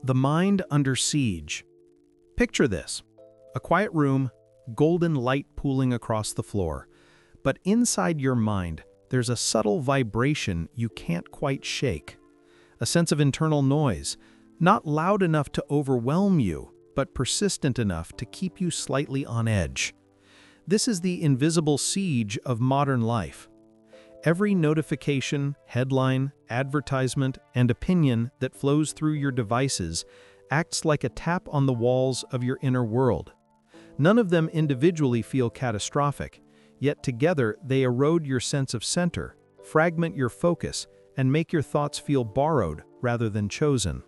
The mind under siege. Picture this: a quiet room, golden light pooling across the floor. But inside your mind, there's a subtle vibration you can't quite shake. A sense of internal noise, not loud enough to overwhelm you, but persistent enough to keep you slightly on edge. This is the invisible siege of modern life. Every notification, headline, advertisement, and opinion that flows through your devices acts like a tap on the walls of your inner world. None of them individually feel catastrophic, yet together they erode your sense of center, fragment your focus, and make your thoughts feel borrowed rather than chosen.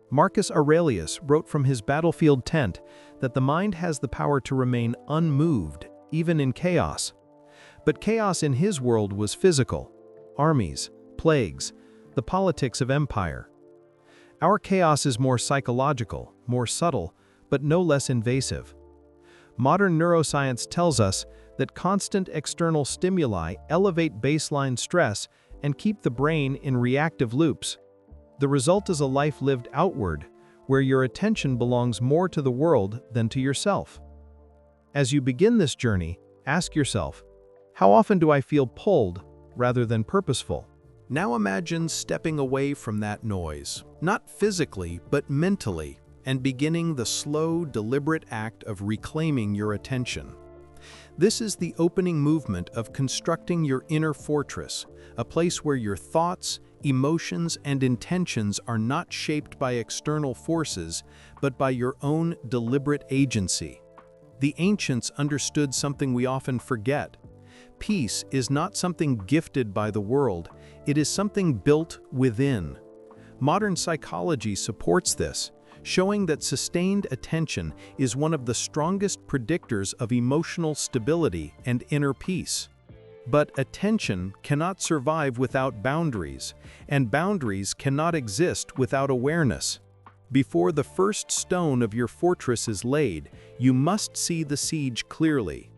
Marcus Aurelius wrote from his battlefield tent that the mind has the power to remain unmoved, even in chaos. But chaos in his world was physical: armies, plagues, the politics of empire. Our chaos is more psychological, more subtle, but no less invasive. Modern neuroscience tells us that constant external stimuli elevate baseline stress and keep the brain in reactive loops. The result is a life lived outward, where your attention belongs more to the world than to yourself. As you begin this journey, ask yourself, how often do I feel pulled rather than purposeful? Now imagine stepping away from that noise, not physically but mentally, and beginning the slow, deliberate act of reclaiming your attention. This is the opening movement of constructing your inner fortress, a place where your thoughts, emotions, and intentions are not shaped by external forces, but by your own deliberate agency. The ancients understood something we often forget. Peace is not something gifted by the world, it is something built within. Modern psychology supports this, showing that sustained attention is one of the strongest predictors of emotional stability and inner peace. But attention cannot survive without boundaries, and boundaries cannot exist without awareness. Before the first stone of your fortress is laid, you must see the siege clearly.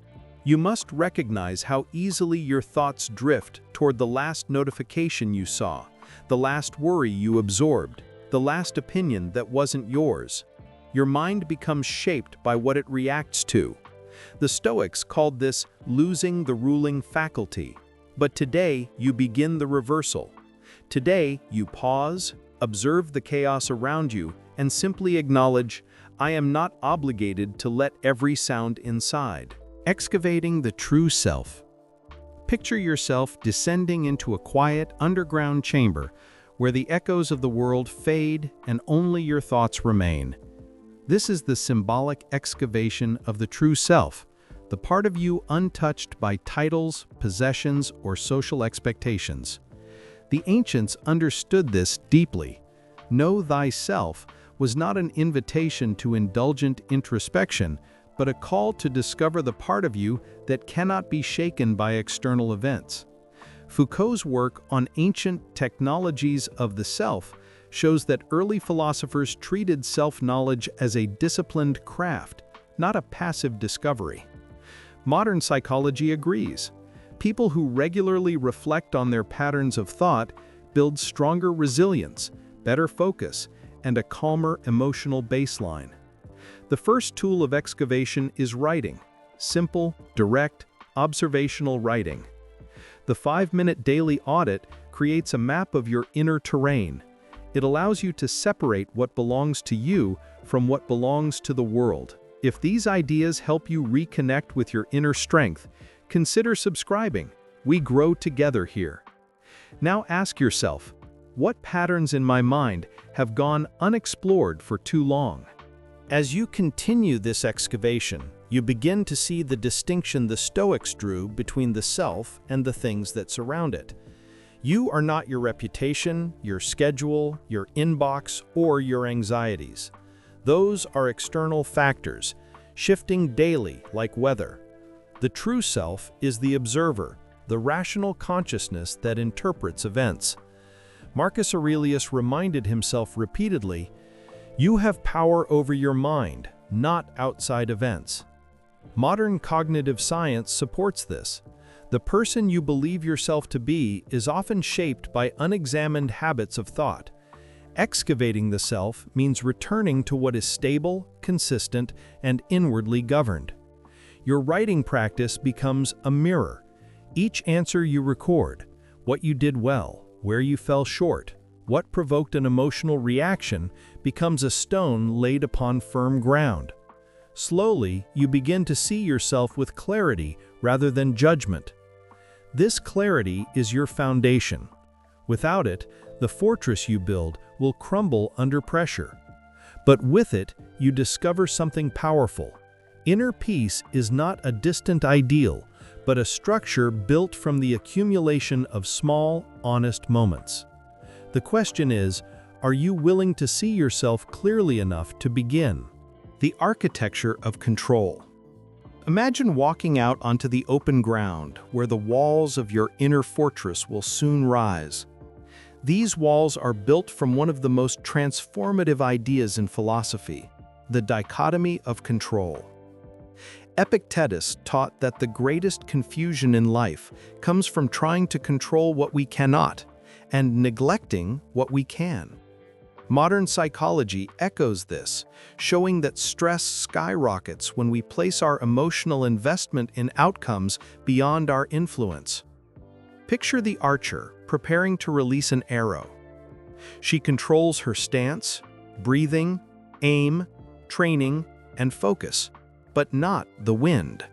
You must recognize how easily your thoughts drift toward the last notification you saw, the last worry you absorbed, the last opinion that wasn't yours. Your mind becomes shaped by what it reacts to. The Stoics called this losing the ruling faculty. But today, you begin the reversal. Today, you pause, observe the chaos around you, and simply acknowledge, I am not obligated to let every sound inside. Excavating the true self. Picture yourself descending into a quiet, underground chamber where the echoes of the world fade and only your thoughts remain. This is the symbolic excavation of the true self, the part of you untouched by titles, possessions, or social expectations. The ancients understood this deeply. Know thyself was not an invitation to indulgent introspection, but a call to discover the part of you that cannot be shaken by external events. Foucault's work on ancient technologies of the self shows that early philosophers treated self-knowledge as a disciplined craft, not a passive discovery. Modern psychology agrees. People who regularly reflect on their patterns of thought build stronger resilience, better focus, and a calmer emotional baseline. The first tool of excavation is writing. Simple, direct, observational writing. The 5-minute daily audit creates a map of your inner terrain. It allows you to separate what belongs to you from what belongs to the world. If these ideas help you reconnect with your inner strength, consider subscribing. We grow together here. Now ask yourself, what patterns in my mind have gone unexplored for too long? As you continue this excavation, you begin to see the distinction the Stoics drew between the self and the things that surround it. You are not your reputation, your schedule, your inbox, or your anxieties. Those are external factors, shifting daily like weather. The true self is the observer, the rational consciousness that interprets events. Marcus Aurelius reminded himself repeatedly, you have power over your mind, not outside events. Modern cognitive science supports this. The person you believe yourself to be is often shaped by unexamined habits of thought. Excavating the self means returning to what is stable, consistent, and inwardly governed. Your writing practice becomes a mirror. Each answer you record, what you did well, where you fell short, what provoked an emotional reaction, becomes a stone laid upon firm ground. Slowly, you begin to see yourself with clarity rather than judgment. This clarity is your foundation. Without it, the fortress you build will crumble under pressure. But with it, you discover something powerful. Inner peace is not a distant ideal, but a structure built from the accumulation of small, honest moments. The question is, are you willing to see yourself clearly enough to begin? The architecture of control. Imagine walking out onto the open ground where the walls of your inner fortress will soon rise. These walls are built from one of the most transformative ideas in philosophy, the dichotomy of control. Epictetus taught that the greatest confusion in life comes from trying to control what we cannot and neglecting what we can. Modern psychology echoes this, showing that stress skyrockets when we place our emotional investment in outcomes beyond our influence. Picture the archer preparing to release an arrow. She controls her stance, breathing, aim, training, and focus, but not the wind.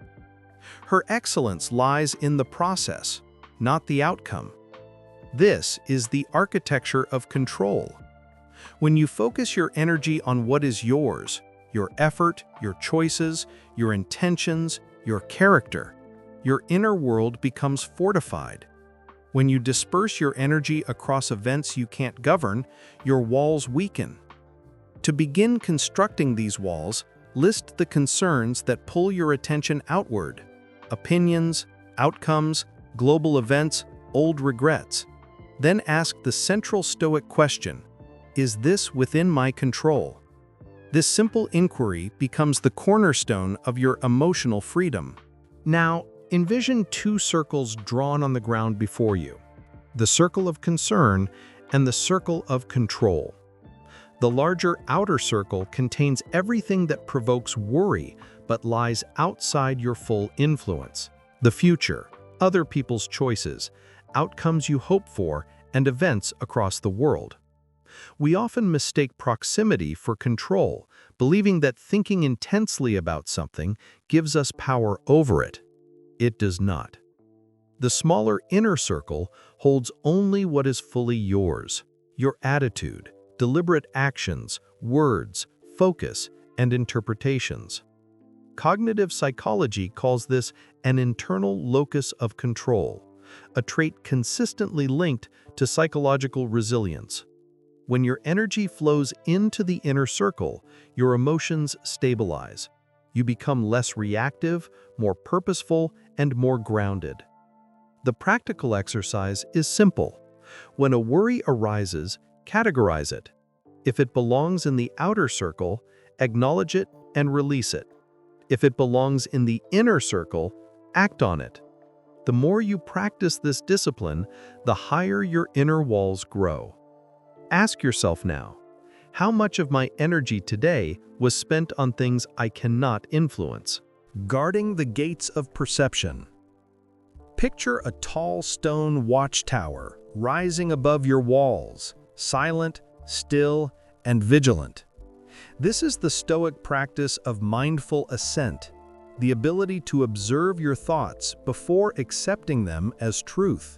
Her excellence lies in the process, not the outcome. This is the architecture of control. When you focus your energy on what is yours, your effort, your choices, your intentions, your character, your inner world becomes fortified. When you disperse your energy across events you can't govern, your walls weaken. To begin constructing these walls, list the concerns that pull your attention outward: opinions, outcomes, global events, old regrets. Then ask the central Stoic question: is this within my control? This simple inquiry becomes the cornerstone of your emotional freedom. Now, envision two circles drawn on the ground before you: the circle of concern and the circle of control. The larger outer circle contains everything that provokes worry but lies outside your full influence: the future, other people's choices, outcomes you hope for, and events across the world. We often mistake proximity for control, believing that thinking intensely about something gives us power over it. It does not. The smaller inner circle holds only what is fully yours: your attitude, deliberate actions, words, focus, and interpretations. Cognitive psychology calls this an internal locus of control, a trait consistently linked to psychological resilience. When your energy flows into the inner circle, your emotions stabilize. You become less reactive, more purposeful, and more grounded. The practical exercise is simple. When a worry arises, categorize it. If it belongs in the outer circle, acknowledge it and release it. If it belongs in the inner circle, act on it. The more you practice this discipline, the higher your inner walls grow. Ask yourself now, how much of my energy today was spent on things I cannot influence? Guarding the gates of perception. Picture a tall stone watchtower rising above your walls, silent, still, and vigilant. This is the Stoic practice of mindful ascent, the ability to observe your thoughts before accepting them as truth.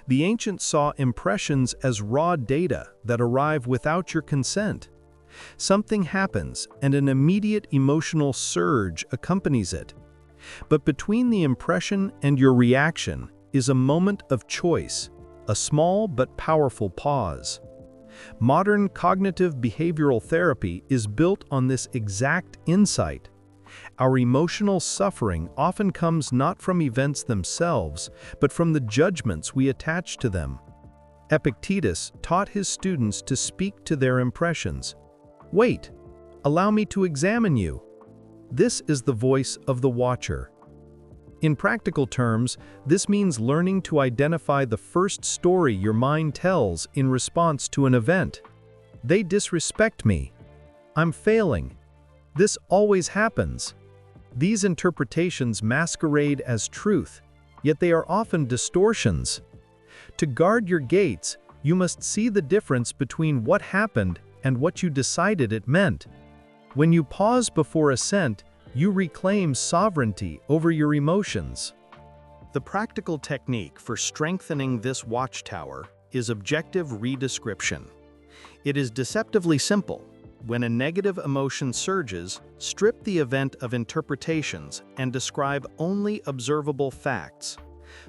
The ancients saw impressions as raw data that arrive without your consent. Something happens, and an immediate emotional surge accompanies it. But between the impression and your reaction is a moment of choice, a small but powerful pause. Modern cognitive behavioral therapy is built on this exact insight. Our emotional suffering often comes not from events themselves, but from the judgments we attach to them. Epictetus taught his students to speak to their impressions. "Wait, allow me to examine you." This is the voice of the watcher. In practical terms, this means learning to identify the first story your mind tells in response to an event. They disrespect me. I'm failing. This always happens. These interpretations masquerade as truth, yet they are often distortions. To guard your gates, you must see the difference between what happened and what you decided it meant. When you pause before assent, you reclaim sovereignty over your emotions. The practical technique for strengthening this watchtower is objective redescription. It is deceptively simple. When a negative emotion surges, strip the event of interpretations and describe only observable facts.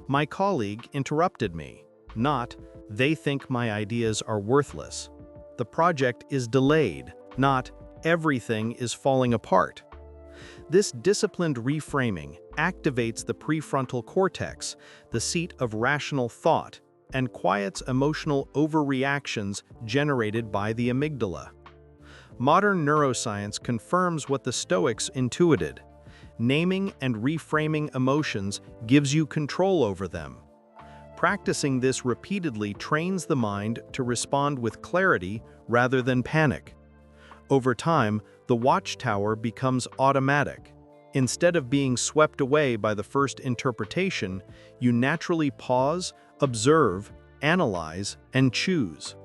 My colleague interrupted me, not, they think my ideas are worthless. The project is delayed, not, everything is falling apart. This disciplined reframing activates the prefrontal cortex, the seat of rational thought, and quiets emotional overreactions generated by the amygdala. Modern neuroscience confirms what the Stoics intuited. Naming and reframing emotions gives you control over them. Practicing this repeatedly trains the mind to respond with clarity rather than panic. Over time, the watchtower becomes automatic. Instead of being swept away by the first interpretation, you naturally pause, observe, analyze, and choose.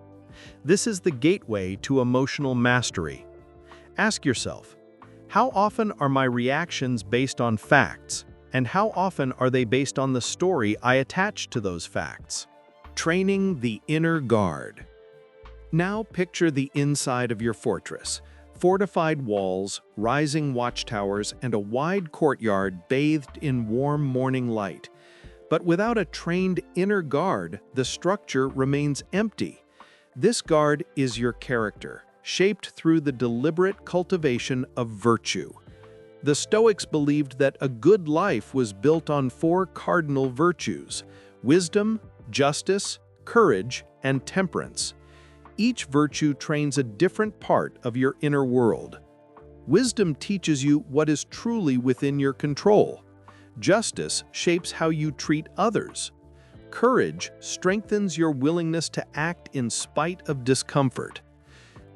This is the gateway to emotional mastery. Ask yourself, how often are my reactions based on facts, and how often are they based on the story I attach to those facts? Training the inner guard. Now picture the inside of your fortress. Fortified walls, rising watchtowers, and a wide courtyard bathed in warm morning light. But without a trained inner guard, the structure remains empty. This guard is your character, shaped through the deliberate cultivation of virtue. The Stoics believed that a good life was built on 4 cardinal virtues: wisdom, justice, courage, and temperance. Each virtue trains a different part of your inner world. Wisdom teaches you what is truly within your control. Justice shapes how you treat others. Courage strengthens your willingness to act in spite of discomfort.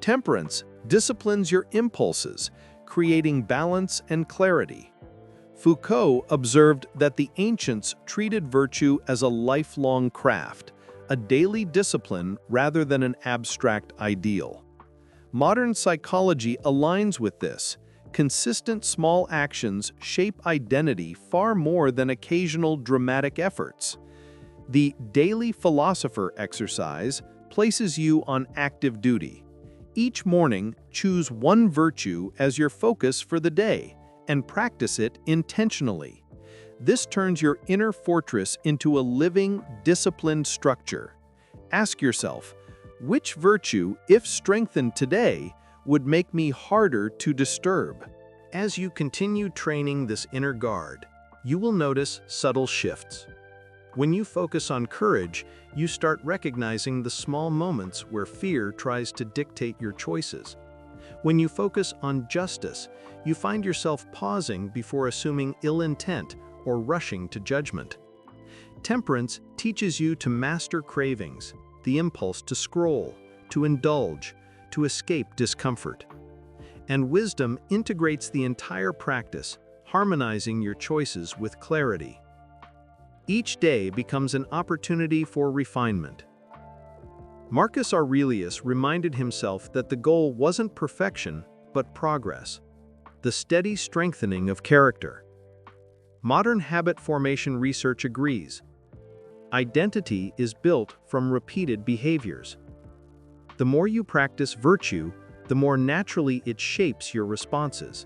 Temperance disciplines your impulses, creating balance and clarity. Foucault observed that the ancients treated virtue as a lifelong craft, a daily discipline rather than an abstract ideal. Modern psychology aligns with this. Consistent small actions shape identity far more than occasional dramatic efforts. The daily philosopher exercise places you on active duty. Each morning, choose one virtue as your focus for the day and practice it intentionally. This turns your inner fortress into a living, disciplined structure. Ask yourself, which virtue, if strengthened today, would make me harder to disturb? As you continue training this inner guard, you will notice subtle shifts. When you focus on courage, you start recognizing the small moments where fear tries to dictate your choices. When you focus on justice, you find yourself pausing before assuming ill intent or rushing to judgment. Temperance teaches you to master cravings, the impulse to scroll, to indulge, to escape discomfort. And wisdom integrates the entire practice, harmonizing your choices with clarity. Each day becomes an opportunity for refinement. Marcus Aurelius reminded himself that the goal wasn't perfection, but progress, the steady strengthening of character. Modern habit formation research agrees. Identity is built from repeated behaviors. The more you practice virtue, the more naturally it shapes your responses.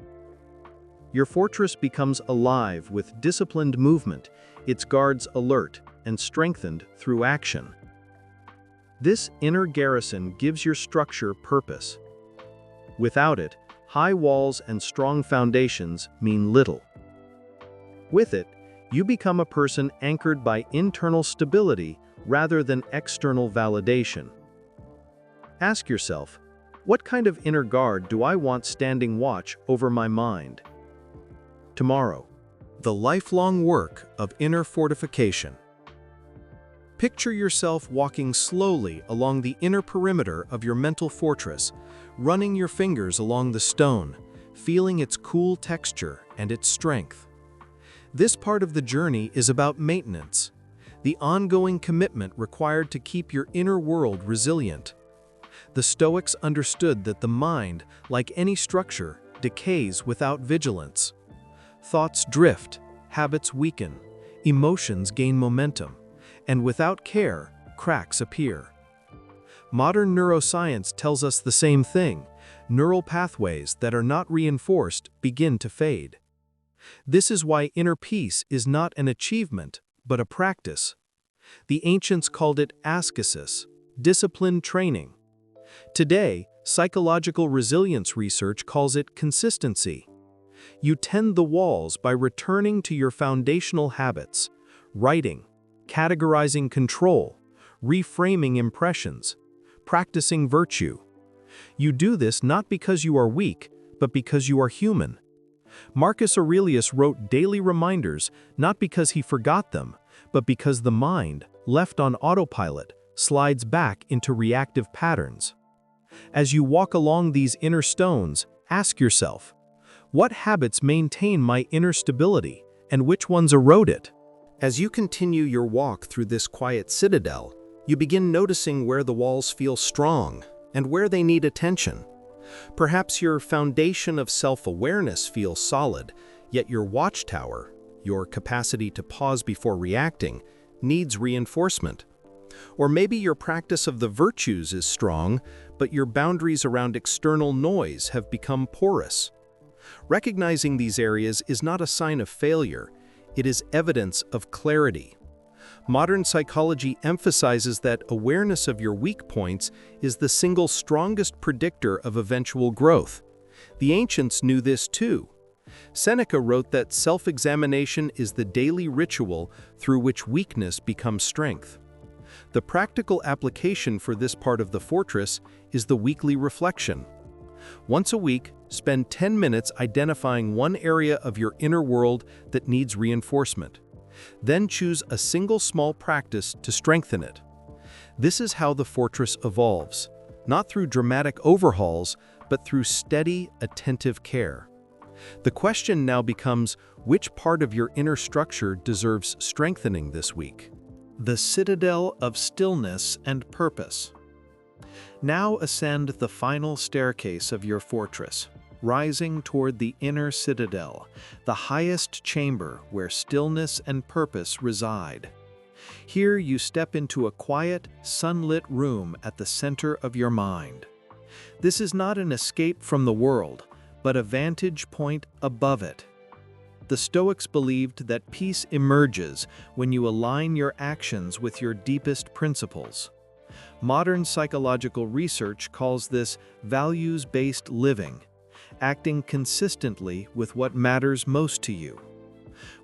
Your fortress becomes alive with disciplined movement, its guards alert and strengthened through action. This inner garrison gives your structure purpose. Without it, high walls and strong foundations mean little. With it, you become a person anchored by internal stability rather than external validation. Ask yourself, what kind of inner guard do I want standing watch over my mind? Tomorrow, the lifelong work of inner fortification. Picture yourself walking slowly along the inner perimeter of your mental fortress, running your fingers along the stone, feeling its cool texture and its strength. This part of the journey is about maintenance, the ongoing commitment required to keep your inner world resilient. The Stoics understood that the mind, like any structure, decays without vigilance. Thoughts drift, habits weaken, emotions gain momentum, and without care, cracks appear. Modern neuroscience tells us the same thing. Neural pathways that are not reinforced begin to fade. This is why inner peace is not an achievement, but a practice. The ancients called it ascesis, disciplined training. Today, psychological resilience research calls it consistency. You tend the walls by returning to your foundational habits, writing, categorizing control, reframing impressions, practicing virtue. You do this not because you are weak, but because you are human. Marcus Aurelius wrote daily reminders not because he forgot them, but because the mind, left on autopilot, slides back into reactive patterns. As you walk along these inner stones, ask yourself, what habits maintain my inner stability, and which ones erode it? As you continue your walk through this quiet citadel, you begin noticing where the walls feel strong and where they need attention. Perhaps your foundation of self-awareness feels solid, yet your watchtower, your capacity to pause before reacting, needs reinforcement. Or maybe your practice of the virtues is strong, but your boundaries around external noise have become porous. Recognizing these areas is not a sign of failure, it is evidence of clarity. Modern psychology emphasizes that awareness of your weak points is the single strongest predictor of eventual growth. The ancients knew this too. Seneca wrote that self-examination is the daily ritual through which weakness becomes strength. The practical application for this part of the fortress is the weekly reflection. Once a week, spend 10 minutes identifying one area of your inner world that needs reinforcement. Then choose a single small practice to strengthen it. This is how the fortress evolves, not through dramatic overhauls, but through steady, attentive care. The question now becomes, which part of your inner structure deserves strengthening this week? The citadel of stillness and purpose. Now ascend the final staircase of your fortress, rising toward the inner citadel, the highest chamber where stillness and purpose reside. Here you step into a quiet, sunlit room at the center of your mind. This is not an escape from the world, but a vantage point above it. The Stoics believed that peace emerges when you align your actions with your deepest principles. Modern psychological research calls this values-based living, acting consistently with what matters most to you.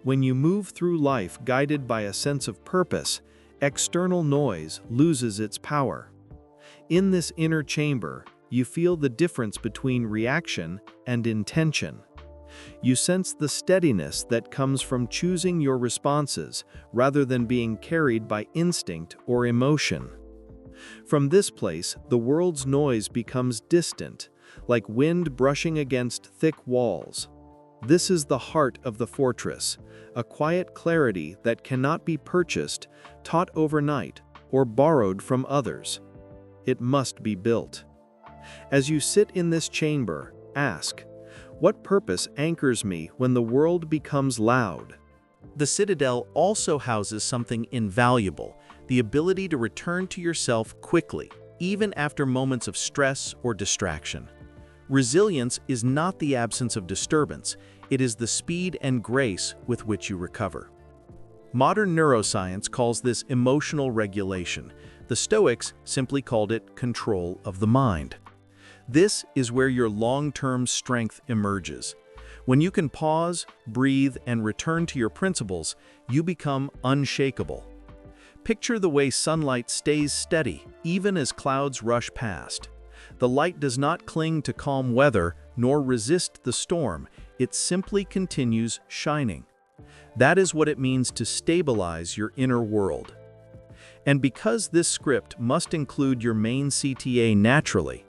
When you move through life guided by a sense of purpose, external noise loses its power. In this inner chamber, you feel the difference between reaction and intention. You sense the steadiness that comes from choosing your responses rather than being carried by instinct or emotion. From this place, the world's noise becomes distant, like wind brushing against thick walls. This is the heart of the fortress, a quiet clarity that cannot be purchased, taught overnight, or borrowed from others. It must be built. As you sit in this chamber, ask, what purpose anchors me when the world becomes loud? The citadel also houses something invaluable, the ability to return to yourself quickly, even after moments of stress or distraction. Resilience is not the absence of disturbance, it is the speed and grace with which you recover. Modern neuroscience calls this emotional regulation. The Stoics simply called it control of the mind. This is where your long-term strength emerges. When you can pause, breathe, and return to your principles, you become unshakable. Picture the way sunlight stays steady, even as clouds rush past. The light does not cling to calm weather, nor resist the storm. It simply continues shining. That is what it means to stabilize your inner world. And because this script must include your main CTA naturally,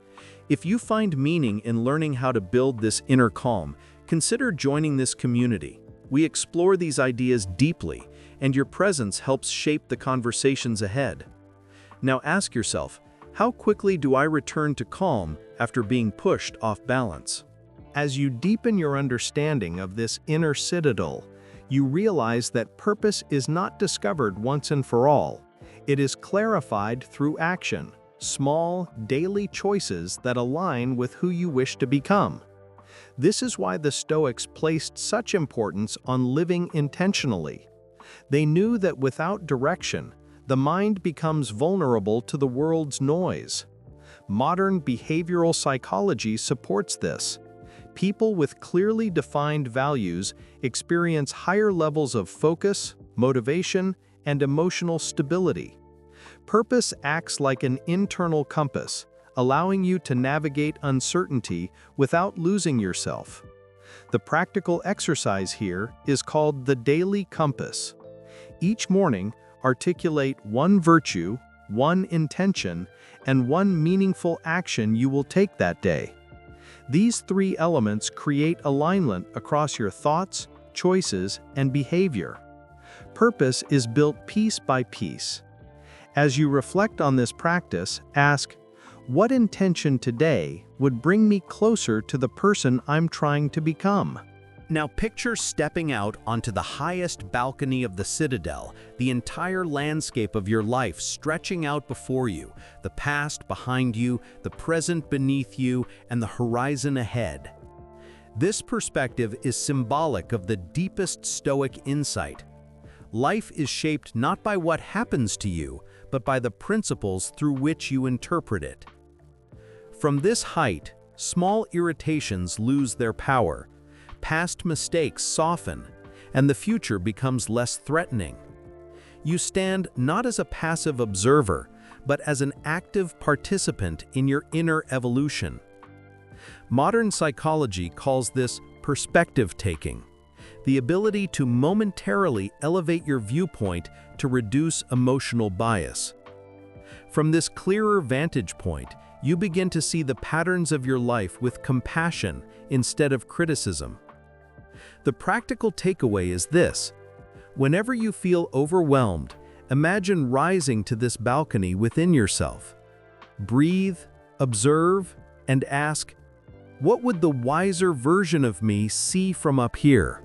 if you find meaning in learning how to build this inner calm, consider joining this community. We explore these ideas deeply, and your presence helps shape the conversations ahead. Now ask yourself, how quickly do I return to calm after being pushed off balance? As you deepen your understanding of this inner citadel, you realize that purpose is not discovered once and for all. It is clarified through action, small, daily choices that align with who you wish to become. This is why the Stoics placed such importance on living intentionally. They knew that without direction, the mind becomes vulnerable to the world's noise. Modern behavioral psychology supports this. People with clearly defined values experience higher levels of focus, motivation, and emotional stability. Purpose acts like an internal compass, allowing you to navigate uncertainty without losing yourself. The practical exercise here is called the daily compass. Each morning, articulate one virtue, one intention, and one meaningful action you will take that day. These three elements create alignment across your thoughts, choices, and behavior. Purpose is built piece by piece. As you reflect on this practice, ask, what intention today would bring me closer to the person I'm trying to become? Now picture stepping out onto the highest balcony of the citadel, the entire landscape of your life stretching out before you, the past behind you, the present beneath you, and the horizon ahead. This perspective is symbolic of the deepest Stoic insight. Life is shaped not by what happens to you, but by the principles through which you interpret it. From this height, small irritations lose their power. Past mistakes soften, and the future becomes less threatening. You stand not as a passive observer, but as an active participant in your inner evolution. Modern psychology calls this perspective-taking, the ability to momentarily elevate your viewpoint to reduce emotional bias. From this clearer vantage point, you begin to see the patterns of your life with compassion instead of criticism. The practical takeaway is this: whenever you feel overwhelmed, imagine rising to this balcony within yourself. Breathe, observe, and ask, what would the wiser version of me see from up here?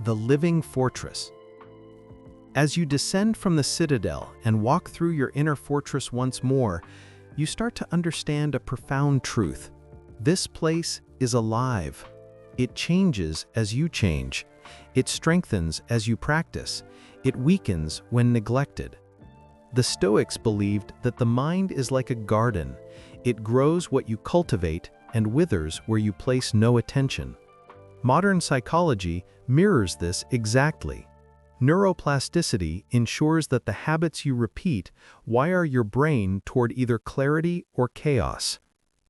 The living fortress. As you descend from the citadel and walk through your inner fortress once more, you start to understand a profound truth. This place is alive. It changes as you change. It strengthens as you practice. It weakens when neglected. The Stoics believed that the mind is like a garden. It grows what you cultivate and withers where you place no attention. Modern psychology mirrors this exactly. Neuroplasticity ensures that the habits you repeat wire your brain toward either clarity or chaos.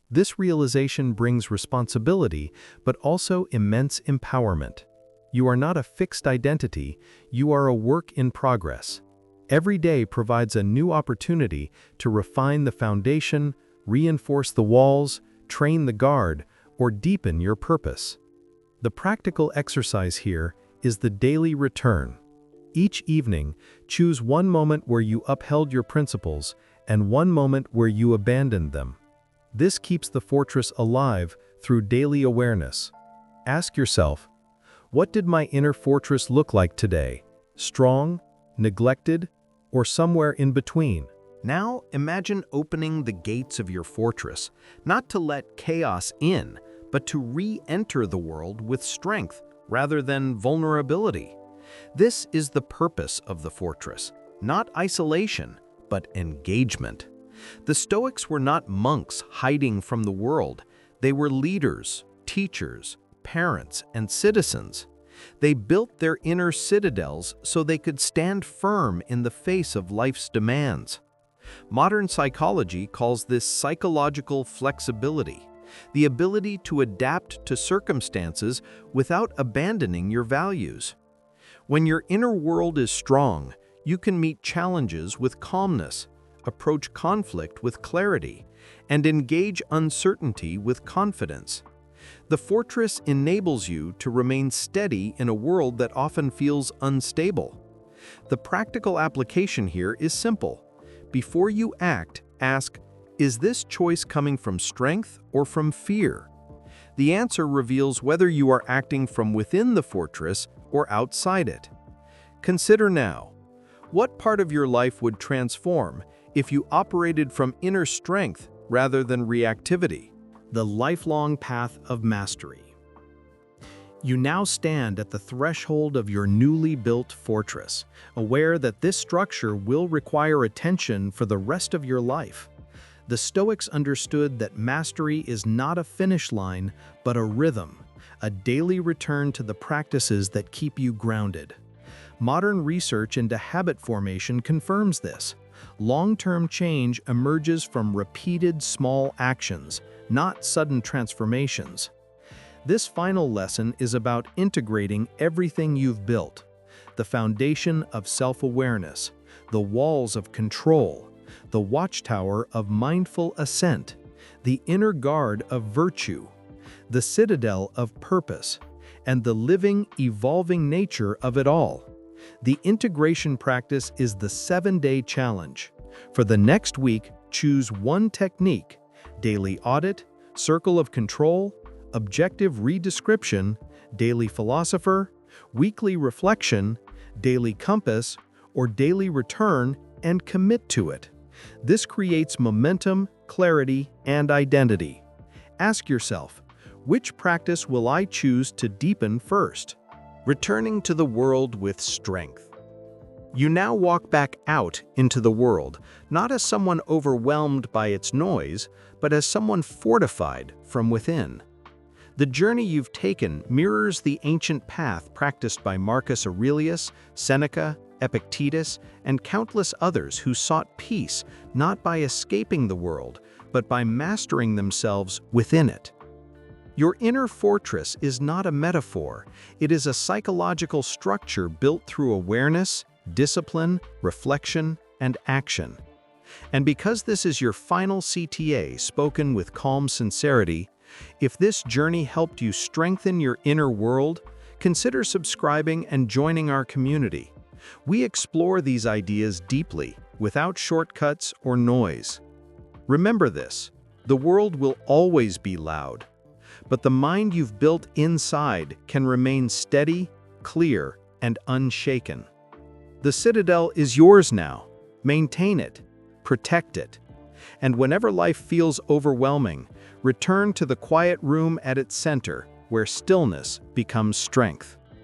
This realization brings responsibility, but also immense empowerment. You are not a fixed identity, you are a work in progress. Every day provides a new opportunity to refine the foundation, reinforce the walls, train the guard, or deepen your purpose. The practical exercise here is the daily return. Each evening, choose one moment where you upheld your principles and one moment where you abandoned them. This keeps the fortress alive through daily awareness. Ask yourself, what did my inner fortress look like today? Strong, neglected, or somewhere in between? Now imagine opening the gates of your fortress, not to let chaos in, but to re-enter the world with strength rather than vulnerability. This is the purpose of the fortress, not isolation, but engagement. The Stoics were not monks hiding from the world. They were leaders, teachers, parents, and citizens. They built their inner citadels so they could stand firm in the face of life's demands. Modern psychology calls this psychological flexibility, the ability to adapt to circumstances without abandoning your values. When your inner world is strong, You can meet challenges with calmness, approach conflict with clarity, and engage uncertainty with confidence. The fortress enables you to remain steady in a world that often feels unstable. The practical application here is simple. Before you act, ask, is this choice coming from strength or from fear? The answer reveals whether you are acting from within the fortress or outside it. Consider now, what part of your life would transform if you operated from inner strength rather than reactivity? The lifelong path of mastery. You now stand at the threshold of your newly built fortress, aware that this structure will require attention for the rest of your life. The Stoics understood that mastery is not a finish line, but a rhythm, a daily return to the practices that keep you grounded. Modern research into habit formation confirms this. Long-term change emerges from repeated small actions, not sudden transformations. This final lesson is about integrating everything you've built: the foundation of self-awareness, the walls of control, the watchtower of mindful ascent, the inner guard of virtue, the citadel of purpose, and the living, evolving nature of it all. The integration practice is the 7-day challenge. For the next week, choose one technique: daily audit, circle of control, objective redescription, daily philosopher, weekly reflection, daily compass, or daily return, and commit to it. This creates momentum, clarity, and identity. Ask yourself, which practice will I choose to deepen first? Returning to the world with strength. You now walk back out into the world, not as someone overwhelmed by its noise, but as someone fortified from within. The journey you've taken mirrors the ancient path practiced by Marcus Aurelius, Seneca, Epictetus, and countless others who sought peace not by escaping the world, but by mastering themselves within it. Your inner fortress is not a metaphor. It is a psychological structure built through awareness, discipline, reflection, and action. And because this is your final CTA spoken with calm sincerity, if this journey helped you strengthen your inner world, consider subscribing and joining our community. We explore these ideas deeply, without shortcuts or noise. Remember this: the world will always be loud, but the mind you've built inside can remain steady, clear, and unshaken. The citadel is yours now. Maintain it, protect it, and whenever life feels overwhelming, return to the quiet room at its center, where stillness becomes strength.